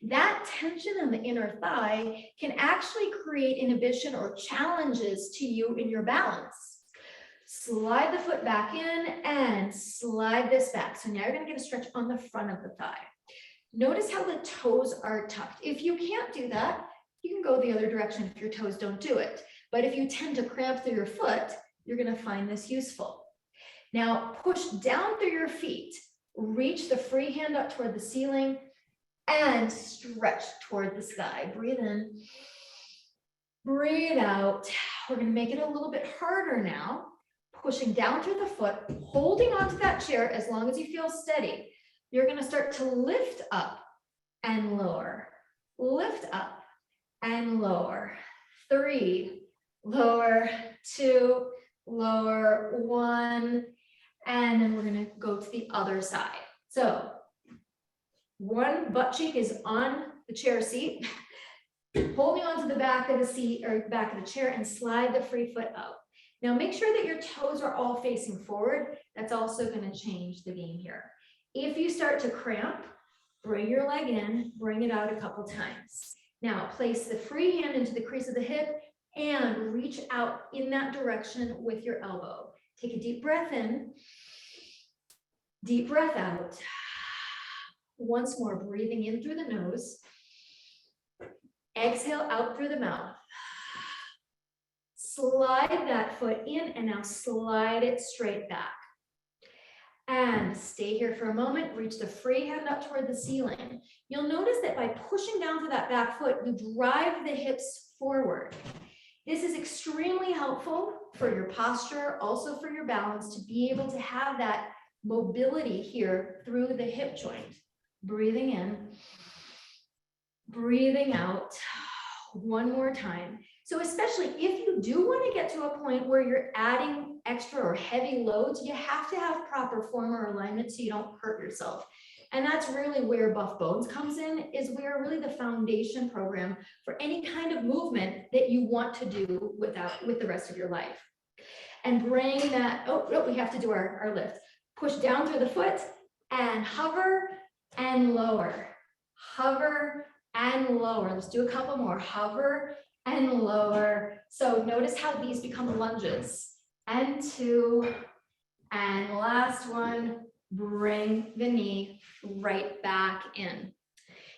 That tension in the inner thigh can actually create inhibition or challenges to you in your balance. Slide the foot back in and slide this back. So now you're going to get a stretch on the front of the thigh. Notice how the toes are tucked. If you can't do that, you can go the other direction if your toes don't do it. But if you tend to cramp through your foot, you're going to find this useful. Now push down through your feet, reach the free hand up toward the ceiling, and stretch toward the sky. Breathe in, breathe out. We're going to make it a little bit harder now. Pushing down through the foot, holding onto that chair as long as you feel steady. You're going to start to lift up and lower, lift up and lower. 3, lower, 2, lower, 1, and then we're going to go to the other side. So one butt cheek is on the chair seat, holding onto the back of the seat or back of the chair, and slide the free foot out. Now make sure that your toes are all facing forward. That's also going to change the game here. If you start to cramp, bring your leg in, bring it out a couple times. Now place the free hand into the crease of the hip and reach out in that direction with your elbow. Take a deep breath in, deep breath out. Once more, breathing in through the nose. Exhale out through the mouth. Slide that foot in and now slide it straight back. And stay here for a moment, reach the free hand up toward the ceiling. You'll notice that by pushing down to that back foot, you drive the hips forward. This is extremely helpful for your posture, also for your balance, to be able to have that mobility here through the hip joint. Breathing in, breathing out. One more time. So especially if you do want to get to a point where you're adding extra or heavy loads, you have to have proper form or alignment so you don't hurt yourself. And that's really where Buff Bones comes in, is we're really the foundation program for any kind of movement that you want to do with the rest of your life. And bring that, we have to do our lift. Push down through the foot and hover and lower. Hover and lower. Let's do a couple more. Hover and lower. So notice how these become lunges. And 2, and last one, bring the knee right back in.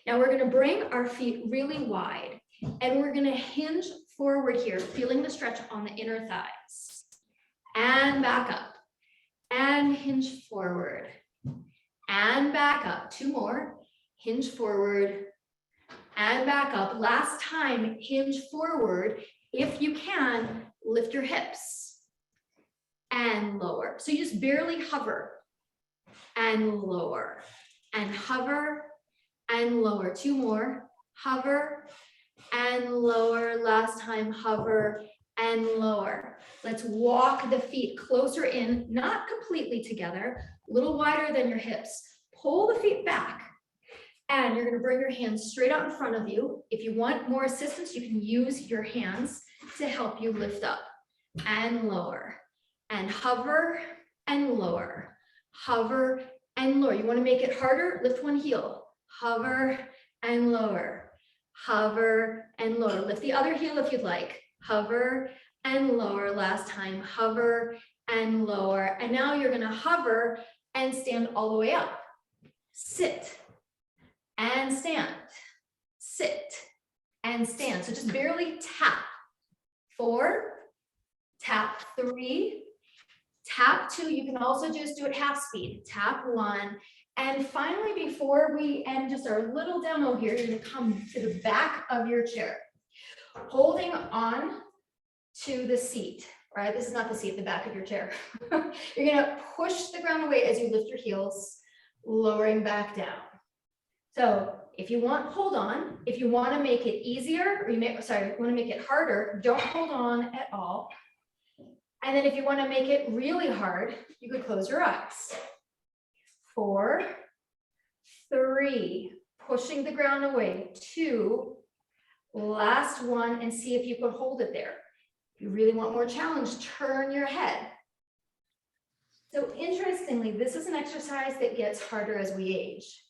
Now we're going to bring our feet really wide, and we're going to hinge forward here, feeling the stretch on the inner thighs. And back up, and hinge forward, and back up. 2 more, hinge forward, and back up. Last time, hinge forward. If you can, lift your hips and lower. So you just barely hover and lower and hover and lower. 2 more, hover and lower. Last time, hover and lower. Let's walk the feet closer in, not completely together, a little wider than your hips. Pull the feet back. And you're going to bring your hands straight out in front of you. If you want more assistance, you can use your hands to help you lift up and lower and hover and lower, hover and lower. You want to make it harder, lift one heel, hover and lower, hover and lower. Lift the other heel if you'd like, hover and lower. Last time, hover and lower. And now you're going to hover and stand all the way up. Sit and stand, sit and stand. So just barely tap. 4, tap 3, tap 2. You can also just do it half speed. Tap 1. And finally, before we end just our little demo here, you're going to come to the back of your chair, holding on to the seat, right? This is not the seat, the back of your chair. You're going to push the ground away as you lift your heels, lowering back down. So if you want, hold on. If you want to make it easier, or want to make it harder, don't hold on at all. And then if you want to make it really hard, you could close your eyes. 4, 3, pushing the ground away. 2, last one, and see if you could hold it there. If you really want more challenge, turn your head. So interestingly, this is an exercise that gets harder as we age.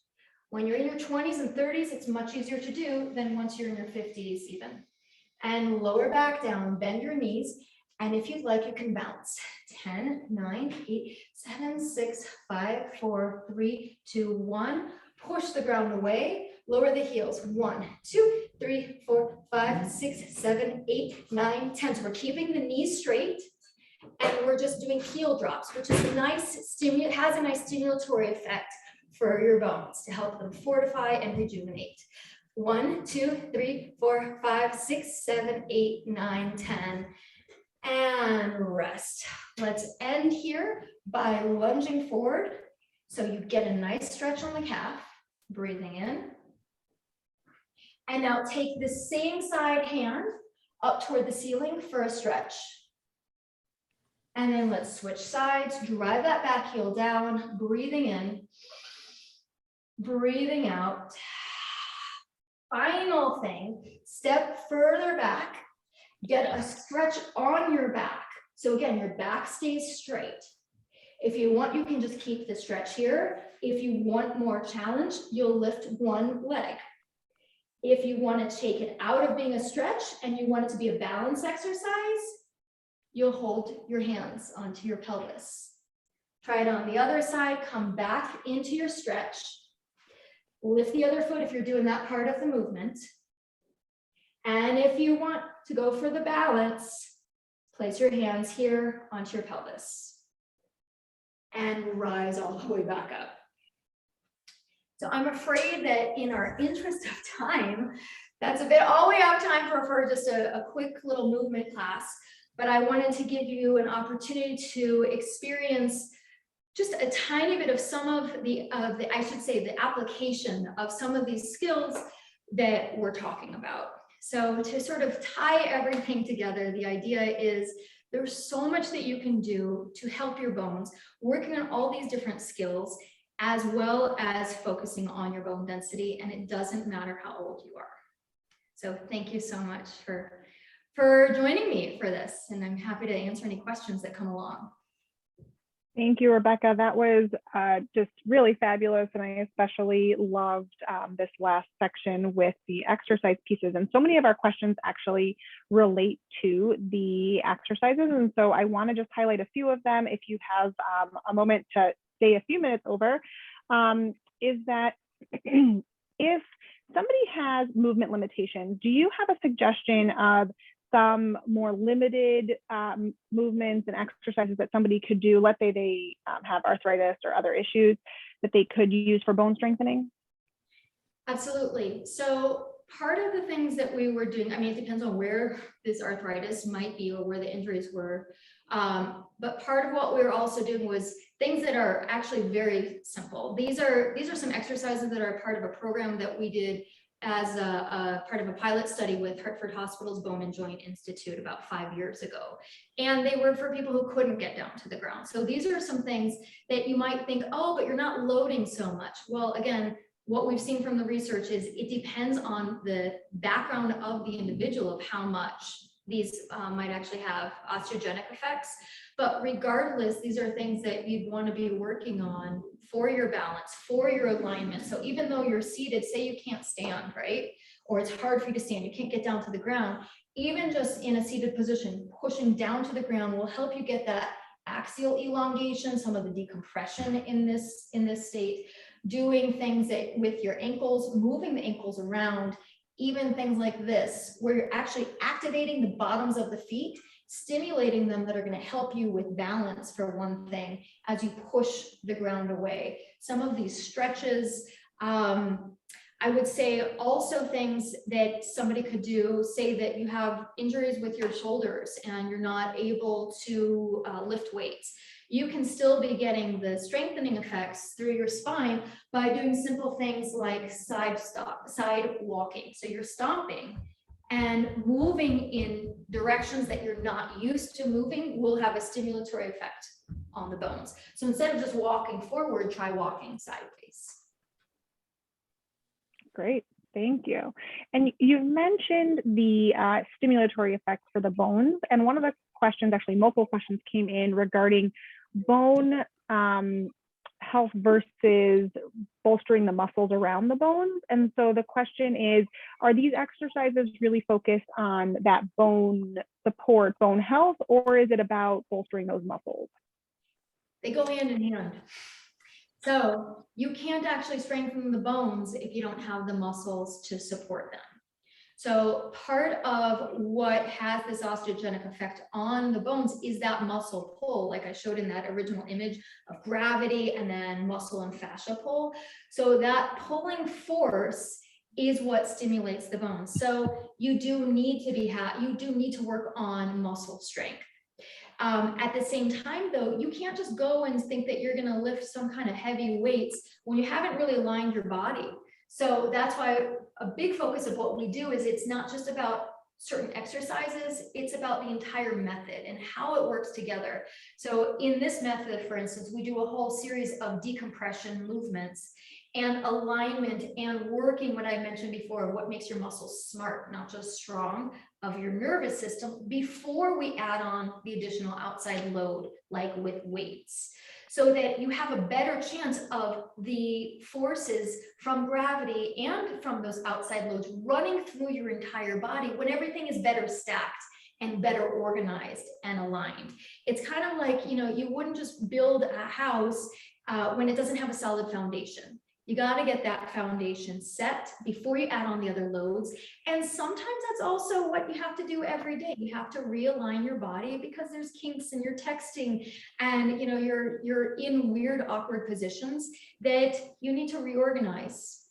When you're in your 20s and 30s, it's much easier to do than once you're in your 50s even. And lower back down, bend your knees. And if you'd like, you can bounce. 10, 9, 8, 7, 6, 5, 4, 3, 2, 1. Push the ground away. Lower the heels. 1, 2, 3, 4, 5, 6, 7, 8, 9, 10. So we're keeping the knees straight. And we're just doing heel drops, which is a nice has a nice stimulatory effect for your bones to help them fortify and rejuvenate. 1, 2, 3, 4, 5, 6, 7, 8, 9, 10. And rest. Let's end here by lunging forward. So you get a nice stretch on the calf, breathing in. And now take the same side hand up toward the ceiling for a stretch. And then let's switch sides, drive that back heel down, breathing in, breathing out. Final thing, step further back, get a stretch on your back. So again, your back stays straight. If you want, you can just keep the stretch here. If you want more challenge, you'll lift one leg. If you want to take it out of being a stretch and you want it to be a balance exercise, you'll hold your hands onto your pelvis. Try it on the other side, come back into your stretch. Lift the other foot if you're doing that part of the movement. And if you want to go for the balance, place your hands here onto your pelvis. And rise all the way back up. So I'm afraid that in our interest of time, that's a bit all we have time for just a quick little movement class. But I wanted to give you an opportunity to experience just a tiny bit of some of the I should say, the application of some of these skills that we're talking about. So to sort of tie everything together, the idea is there's so much that you can do to help your bones, working on all these different skills, as well as focusing on your bone density, and it doesn't matter how old you are. So thank you so much for joining me for this, and I'm happy to answer any questions that come along. Thank you, Rebekah. That was just really fabulous. And I especially loved this last section with the exercise pieces. And so many of our questions actually relate to the exercises. And so I want to just highlight a few of them. If you have a moment to stay a few minutes over, is that if somebody has movement limitations, do you have a suggestion of some more limited movements and exercises that somebody could do? Let's say they have arthritis or other issues that they could use for bone strengthening? Absolutely. So part of the things that we were doing, I mean, it depends on where this arthritis might be or where the injuries were. But part of what we were also doing was things that are actually very simple. These are some exercises that are part of a program that we did as a part of a pilot study with Hartford Hospital's Bone and Joint Institute about 5 years ago. And they were for people who couldn't get down to the ground. So these are some things that you might think, oh, but you're not loading so much. Well, again, what we've seen from the research is it depends on the background of the individual of how much these might actually have osteogenic effects. But regardless, these are things that you'd want to be working on for your balance, for your alignment. So even though you're seated, say you can't stand, right? Or it's hard for you to stand, you can't get down to the ground. Even just in a seated position, pushing down to the ground will help you get that axial elongation, some of the decompression in this state, doing things that with your ankles, moving the ankles around, even things like this, where you're actually activating the bottoms of the feet, stimulating them, that are going to help you with balance for one thing as you push the ground away. Some of these stretches, I would say also things that somebody could do, say that you have injuries with your shoulders and you're not able to lift weights. You can still be getting the strengthening effects through your spine by doing simple things like side walking. So you're stomping and moving in directions that you're not used to moving will have a stimulatory effect on the bones. So instead of just walking forward, try walking sideways. Great, thank you. And you mentioned the stimulatory effects for the bones. And one of the questions, actually multiple questions, came in regarding bone health versus bolstering the muscles around the bones. And so the question is, are these exercises really focused on that bone support, bone health, or is it about bolstering those muscles? They go hand in hand. So you can't actually strengthen the bones if you don't have the muscles to support them. So part of what has this osteogenic effect on the bones is that muscle pull, like I showed in that original image of gravity and then muscle and fascia pull. So that pulling force is what stimulates the bones. So you do need to work on muscle strength. At the same time, though, you can't just go and think that you're going to lift some kind of heavy weights when you haven't really aligned your body. So that's why a big focus of what we do is it's not just about certain exercises, it's about the entire method and how it works together. So in this method, for instance, we do a whole series of decompression movements and alignment and working what I mentioned before, what makes your muscles smart, not just strong, of your nervous system before we add on the additional outside load, like with weights, so that you have a better chance of the forces from gravity and from those outside loads running through your entire body when everything is better stacked and better organized and aligned. It's kind of like, you wouldn't just build a house when it doesn't have a solid foundation. You got to get that foundation set before you add on the other loads. And sometimes that's also what you have to do every day. You have to realign your body because there's kinks and you're texting and you're in weird, awkward positions that you need to reorganize.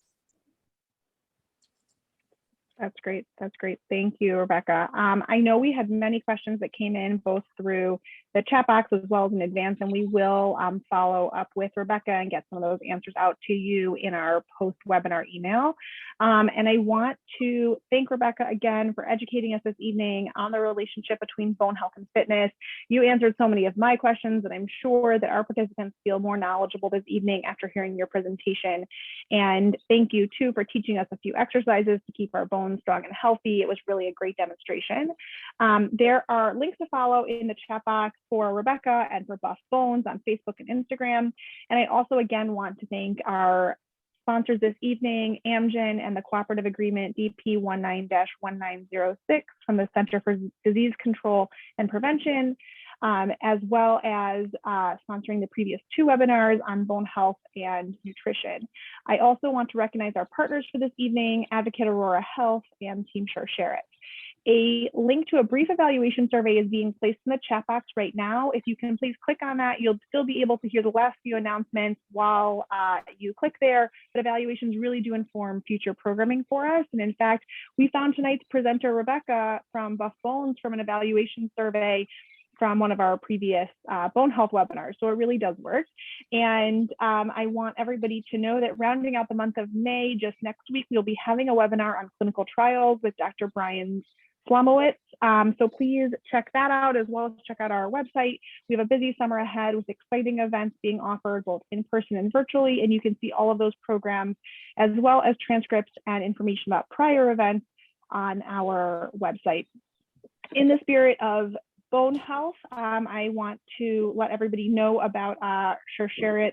That's great. That's great. Thank you, Rebekah. I know we had many questions that came in both through the chat box as well as in advance, and we will follow up with Rebekah and get some of those answers out to you in our post-webinar email. And I want to thank Rebekah again for educating us this evening on the relationship between bone health and fitness. You answered so many of my questions, and I'm sure that our participants feel more knowledgeable this evening after hearing your presentation. And thank you too for teaching us a few exercises to keep our bones strong and healthy. It was really a great demonstration. There are links to follow in the chat box for Rebekah and for Buff Bones on Facebook and Instagram. And I also again want to thank our sponsors this evening, Amgen and the Cooperative Agreement DP 19-1906 from the Center for Disease Control and Prevention, as well as sponsoring the previous two webinars on bone health and nutrition. I also want to recognize our partners for this evening, Advocate Aurora Health and Team Sharsheret. A link to a brief evaluation survey is being placed in the chat box right now. If you can please click on that, you'll still be able to hear the last few announcements while you click there, but evaluations really do inform future programming for us. And in fact, we found tonight's presenter, Rebekah from Buff Bones, from an evaluation survey from one of our previous bone health webinars. So it really does work. And I want everybody to know that rounding out the month of May, just next week, we'll be having a webinar on clinical trials with Dr. Brian Slomowitz. So please check that out, as well as check out our website. We have a busy summer ahead with exciting events being offered both in person and virtually, and you can see all of those programs as well as transcripts and information about prior events on our website. In the spirit of bone health, I want to let everybody know about Sharsheret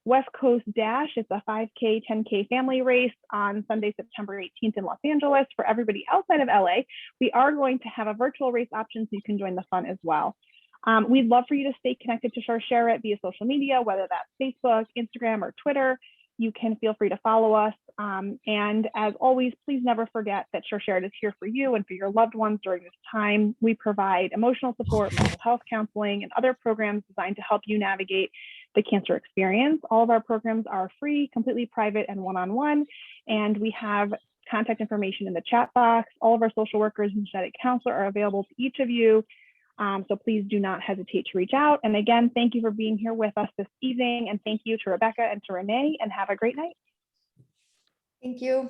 West Coast Dash. It's a 5K, 10K family race on Sunday, September 18th in Los Angeles. For everybody outside of LA, we are going to have a virtual race option so you can join the fun as well. We'd love for you to stay connected to Sharsheret via social media, whether that's Facebook, Instagram, or Twitter. You can feel free to follow us. And as always, please never forget that Sharsheret is here for you and for your loved ones during this time. We provide emotional support, mental health counseling, and other programs designed to help you navigate the cancer experience. All of our programs are free, completely private, and one-on-one. And we have contact information in the chat box. All of our social workers and genetic counselor are available to each of you. So please do not hesitate to reach out. And again, thank you for being here with us this evening. And thank you to Rebekah and to Renee, and have a great night. Thank you.